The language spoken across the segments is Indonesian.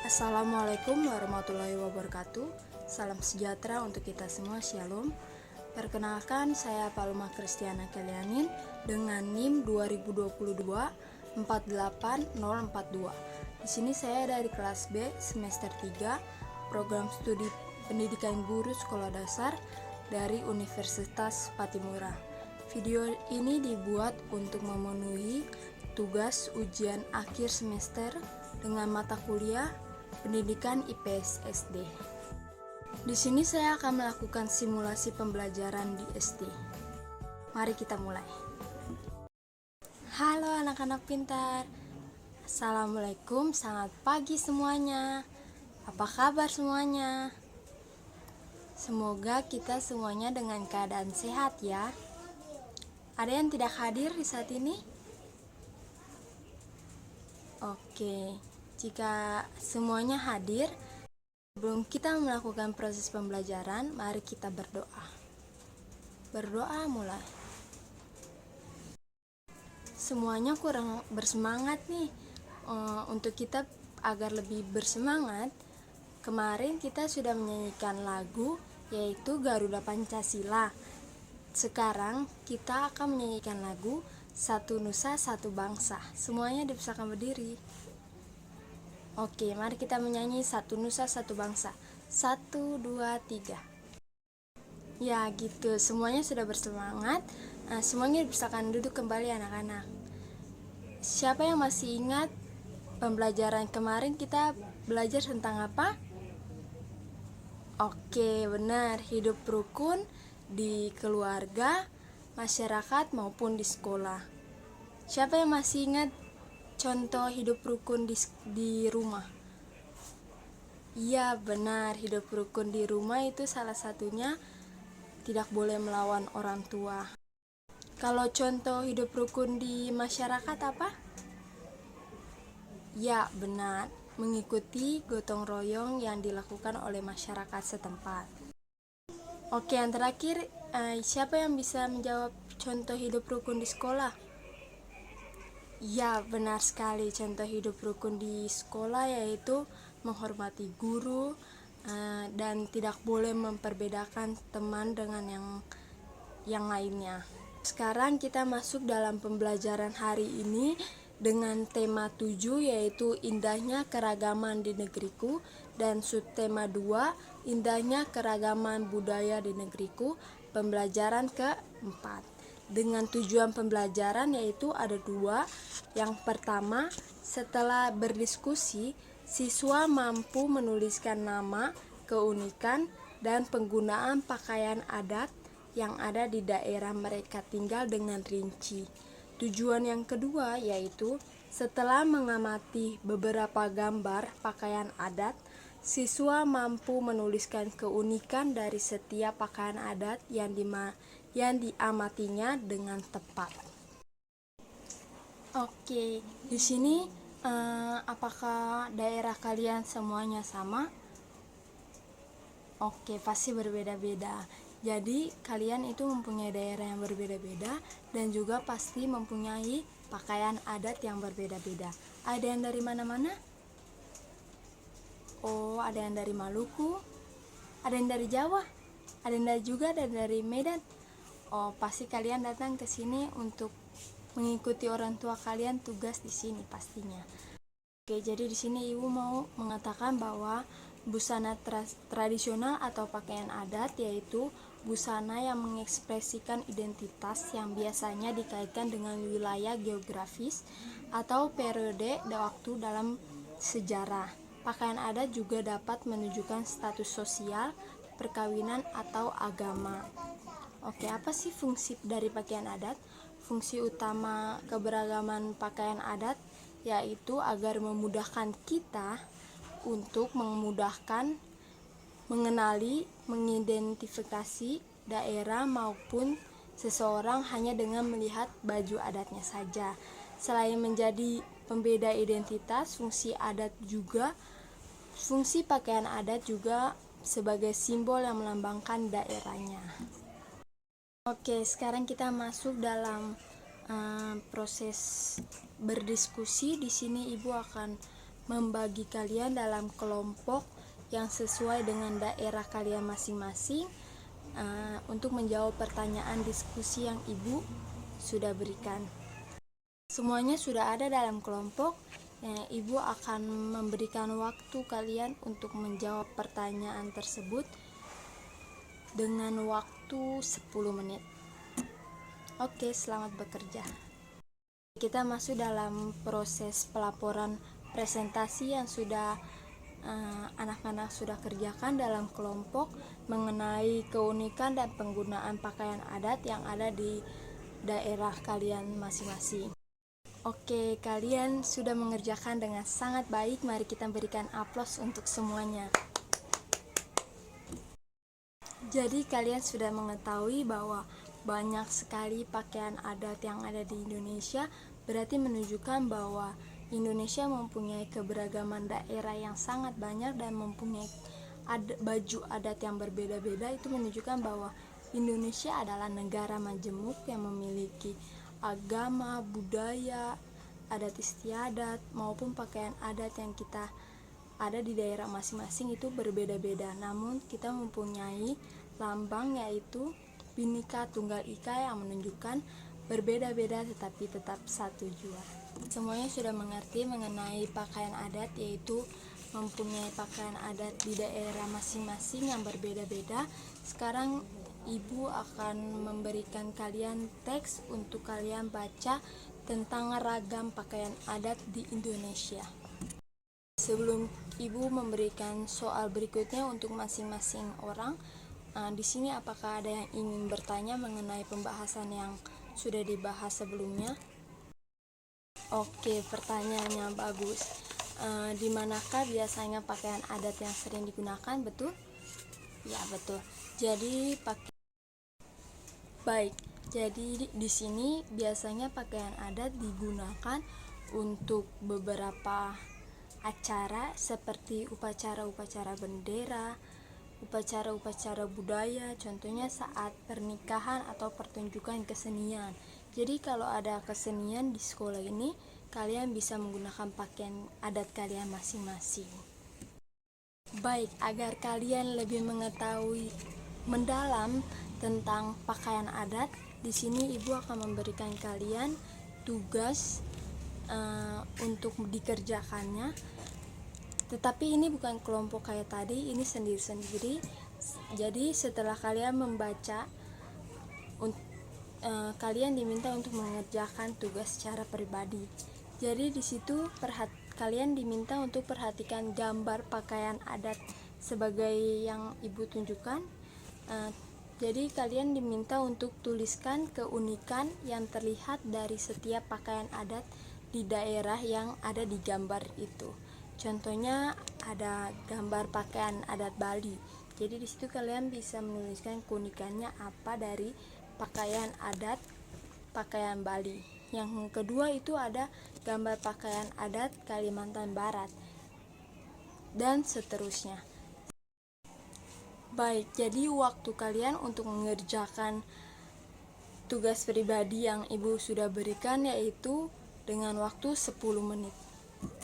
Assalamualaikum warahmatullahi wabarakatuh. Salam sejahtera untuk kita semua, Shalom. Perkenalkan, saya Palma Kristiana Kelianin dengan NIM 2022 48042. Di sini saya dari kelas B semester 3, program studi pendidikan guru sekolah dasar dari Universitas Patimura. Video ini dibuat untuk memenuhi tugas ujian akhir semester dengan mata kuliah Pendidikan IPS SD. Di sini saya akan melakukan simulasi pembelajaran di SD. Mari kita mulai. Halo anak-anak pintar. Assalamualaikum, selamat pagi semuanya. Apa kabar semuanya? Semoga kita semuanya dengan keadaan sehat ya. Ada yang tidak hadir di saat ini? Oke. Jika semuanya hadir, sebelum kita melakukan proses pembelajaran, mari kita berdoa. Berdoa mulai. Semuanya kurang bersemangat nih. Untuk kita agar lebih bersemangat, kemarin kita sudah menyanyikan lagu yaitu Garuda Pancasila. Sekarang kita akan menyanyikan lagu Satu Nusa Satu Bangsa. Semuanya dipersilakan berdiri. Oke, mari kita menyanyi Satu Nusa Satu Bangsa. 1, 2, 3. Ya gitu, semuanya sudah bersemangat. Semuanya dipersilakan duduk kembali anak-anak. Siapa yang masih ingat pembelajaran kemarin kita belajar tentang apa? Oke, benar, hidup rukun di keluarga, masyarakat maupun di sekolah. Siapa yang masih ingat contoh hidup rukun di rumah? Iya benar, hidup rukun di rumah itu salah satunya tidak boleh melawan orang tua. Kalau contoh hidup rukun di masyarakat apa? Ya benar, mengikuti gotong royong yang dilakukan oleh masyarakat setempat. Oke, yang terakhir, siapa yang bisa menjawab contoh hidup rukun di sekolah? Ya, benar sekali. Contoh hidup rukun di sekolah yaitu menghormati guru dan tidak boleh memperbedakan teman dengan yang lainnya. Sekarang kita masuk dalam pembelajaran hari ini dengan tema 7 yaitu indahnya keragaman di negeriku, dan subtema 2 indahnya keragaman budaya di negeriku, pembelajaran keempat. Dengan tujuan pembelajaran yaitu ada 2. Yang pertama, setelah berdiskusi, siswa mampu menuliskan nama, keunikan, dan penggunaan pakaian adat yang ada di daerah mereka tinggal dengan rinci. Tujuan yang kedua yaitu setelah mengamati beberapa gambar pakaian adat, siswa mampu menuliskan keunikan dari setiap pakaian adat yang diamatinya dengan tepat. Oke, di sini apakah daerah kalian semuanya sama? Oke, pasti berbeda-beda. Jadi kalian itu mempunyai daerah yang berbeda-beda dan juga pasti mempunyai pakaian adat yang berbeda-beda. Ada yang dari mana-mana? Oh, ada yang dari Maluku, ada yang dari Jawa, ada yang dari Medan. Oh, pasti kalian datang ke sini untuk mengikuti orang tua kalian tugas di sini pastinya. Oke, jadi di sini Ibu mau mengatakan bahwa busana tradisional atau pakaian adat yaitu busana yang mengekspresikan identitas yang biasanya dikaitkan dengan wilayah geografis atau periode waktu dalam sejarah. Pakaian adat juga dapat menunjukkan status sosial, perkawinan, atau agama. Oke, apa sih fungsi dari pakaian adat? Fungsi utama keberagaman pakaian adat yaitu agar memudahkan kita untuk mengenali, mengidentifikasi daerah maupun seseorang hanya dengan melihat baju adatnya saja. Selain menjadi pembeda identitas, fungsi pakaian adat juga sebagai simbol yang melambangkan daerahnya. Oke, sekarang kita masuk dalam proses berdiskusi. Di sini Ibu akan membagi kalian dalam kelompok yang sesuai dengan daerah kalian masing-masing untuk menjawab pertanyaan diskusi yang Ibu sudah berikan. Semuanya sudah ada dalam kelompok. Ibu akan memberikan waktu kalian untuk menjawab pertanyaan tersebut dengan waktu 10 menit. Oke, selamat bekerja. Kita masuk dalam proses pelaporan presentasi yang sudah anak-anak sudah kerjakan dalam kelompok mengenai keunikan dan penggunaan pakaian adat yang ada di daerah kalian masing-masing. Oke, kalian sudah mengerjakan dengan sangat baik. Mari kita berikan aplaus untuk semuanya. Jadi kalian sudah mengetahui bahwa banyak sekali pakaian adat yang ada di Indonesia, berarti menunjukkan bahwa Indonesia mempunyai keberagaman daerah yang sangat banyak dan mempunyai baju adat yang berbeda-beda. Itu menunjukkan bahwa Indonesia adalah negara majemuk yang memiliki agama, budaya, adat istiadat maupun pakaian adat yang kita ada di daerah masing-masing itu berbeda-beda. Namun kita mempunyai lambang yaitu Bhinneka Tunggal Ika yang menunjukkan berbeda-beda tetapi tetap satu jua. Semuanya sudah mengerti mengenai pakaian adat, yaitu mempunyai pakaian adat di daerah masing-masing yang berbeda-beda. Sekarang Ibu akan memberikan kalian teks untuk kalian baca tentang ragam pakaian adat di Indonesia. Sebelum Ibu memberikan soal berikutnya untuk masing-masing orang, di sini apakah ada yang ingin bertanya mengenai pembahasan yang sudah dibahas sebelumnya? Oke, pertanyaannya bagus. Di manakah biasanya pakaian adat yang sering digunakan? Betul? Ya, betul. Jadi Jadi di sini biasanya pakaian adat digunakan untuk beberapa acara seperti upacara-upacara bendera, upacara-upacara budaya, contohnya saat pernikahan atau pertunjukan kesenian. Jadi kalau ada kesenian di sekolah ini, kalian bisa menggunakan pakaian adat kalian masing-masing. Baik, agar kalian lebih mengetahui mendalam tentang pakaian adat, di sini Ibu akan memberikan kalian tugas untuk dikerjakannya. Tetapi ini bukan kelompok kayak tadi, ini sendiri-sendiri. Jadi setelah kalian membaca, kalian diminta untuk mengerjakan tugas secara pribadi. Jadi di situ kalian diminta untuk perhatikan gambar pakaian adat sebagai yang Ibu tunjukkan. Jadi kalian diminta untuk tuliskan keunikan yang terlihat dari setiap pakaian adat di daerah yang ada di gambar itu. Contohnya ada gambar pakaian adat Bali. Jadi di situ kalian bisa menuliskan keunikannya apa dari pakaian adat pakaian Bali. Yang kedua itu ada gambar pakaian adat Kalimantan Barat dan seterusnya. Baik, jadi waktu kalian untuk mengerjakan tugas pribadi yang Ibu sudah berikan yaitu dengan waktu 10 menit.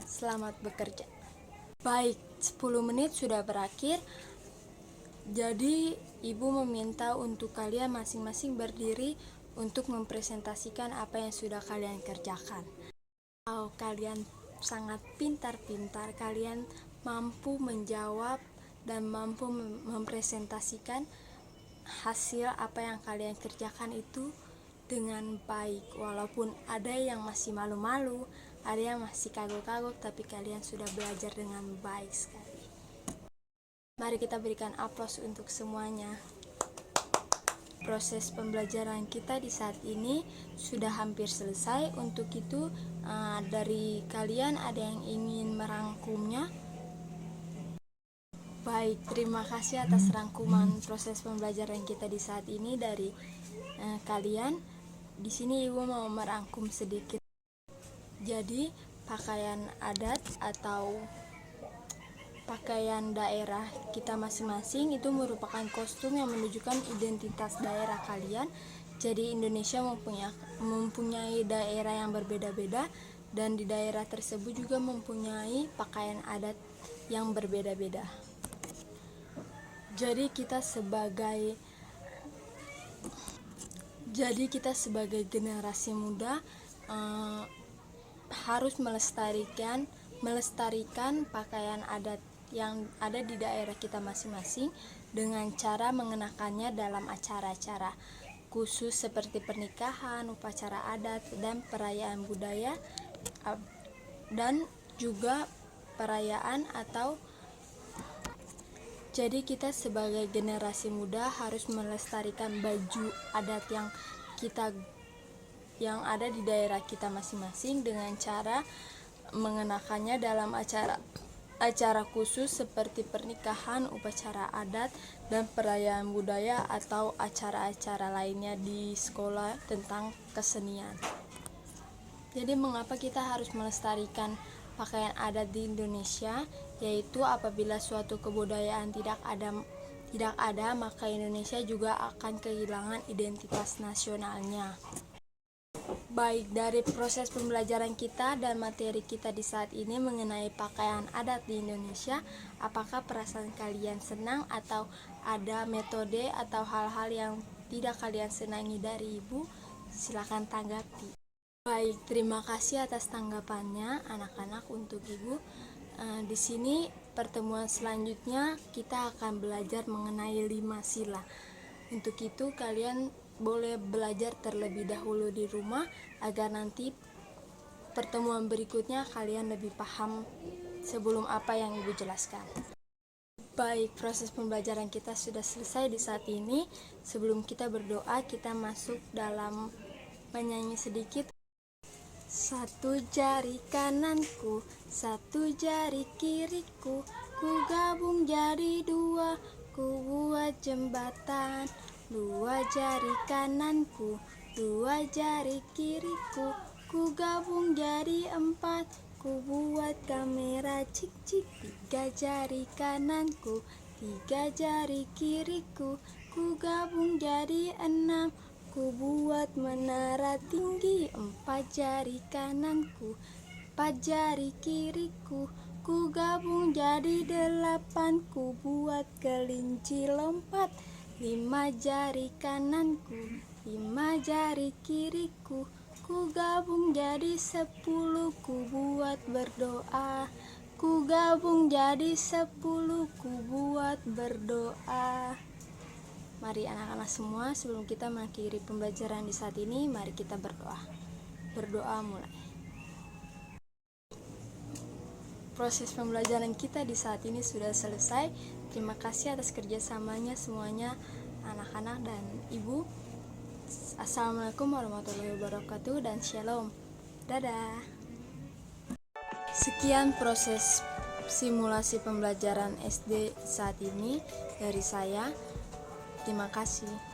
Selamat bekerja. Baik, 10 menit sudah berakhir. Jadi Ibu meminta untuk kalian masing-masing berdiri untuk mempresentasikan apa yang sudah kalian kerjakan. Kalau kalian sangat pintar-pintar, kalian mampu menjawab dan mampu mempresentasikan hasil apa yang kalian kerjakan itu dengan baik. Walaupun ada yang masih malu-malu, ada yang masih kagok-kagok, tapi kalian sudah belajar dengan baik sekali. Mari kita berikan aplaus untuk semuanya. Proses pembelajaran kita di saat ini sudah hampir selesai. Untuk itu, dari kalian ada yang ingin merangkumnya? Baik, terima kasih atas rangkuman proses pembelajaran kita di saat ini dari kalian. Di sini Ibu mau merangkum sedikit. Jadi, pakaian adat atau pakaian daerah kita masing-masing itu merupakan kostum yang menunjukkan identitas daerah kalian. Jadi Indonesia mempunyai daerah yang berbeda-beda, dan di daerah tersebut juga mempunyai pakaian adat yang berbeda-beda. Jadi kita sebagai generasi muda harus melestarikan pakaian adat yang ada di daerah kita masing-masing dengan cara mengenakannya dalam acara-acara khusus seperti pernikahan, upacara adat, dan perayaan budaya, dan juga perayaan atau jadi kita sebagai generasi muda harus melestarikan baju adat yang ada di daerah kita masing-masing dengan cara mengenakannya dalam acara khusus seperti pernikahan, upacara adat, dan perayaan budaya atau acara-acara lainnya di sekolah tentang kesenian. Jadi mengapa kita harus melestarikan pakaian adat di Indonesia? Yaitu apabila suatu kebudayaan tidak ada, maka Indonesia juga akan kehilangan identitas nasionalnya. Baik, dari proses pembelajaran kita dan materi kita di saat ini mengenai pakaian adat di Indonesia, apakah perasaan kalian senang atau ada metode atau hal-hal yang tidak kalian senangi dari Ibu? Silakan tanggapi. Baik, terima kasih atas tanggapannya anak-anak untuk Ibu. Di sini pertemuan selanjutnya kita akan belajar mengenai 5 sila. Untuk itu kalian boleh belajar terlebih dahulu di rumah agar nanti pertemuan berikutnya kalian lebih paham sebelum apa yang Ibu jelaskan. Baik, proses pembelajaran kita sudah selesai di saat ini. Sebelum kita berdoa, kita masuk dalam menyanyi sedikit. Satu jari kananku, satu jari kiriku, ku gabung jadi dua, ku buat jembatan. Dua jari kananku, dua jari kiriku, ku gabung jadi 4, ku buat kamera cik-cik. Tiga jari kananku, tiga jari kiriku, ku gabung jadi 6, ku buat menara tinggi. 4 jari kananku, 4 jari kiriku, ku gabung jadi 8, ku buat kelinci lompat. 5 jari kananku, 5 jari kiriku, ku gabung jadi 10, ku buat berdoa. Ku gabung jadi 10, ku buat berdoa. Mari anak-anak semua, sebelum kita mengakhiri pembelajaran di saat ini, mari kita berdoa. Berdoa mulai. Proses pembelajaran kita di saat ini sudah selesai. Terima kasih atas kerjasamanya semuanya, anak-anak dan Ibu. Assalamualaikum warahmatullahi wabarakatuh dan shalom. Dadah. Sekian proses simulasi pembelajaran SD saat ini dari saya. Terima kasih.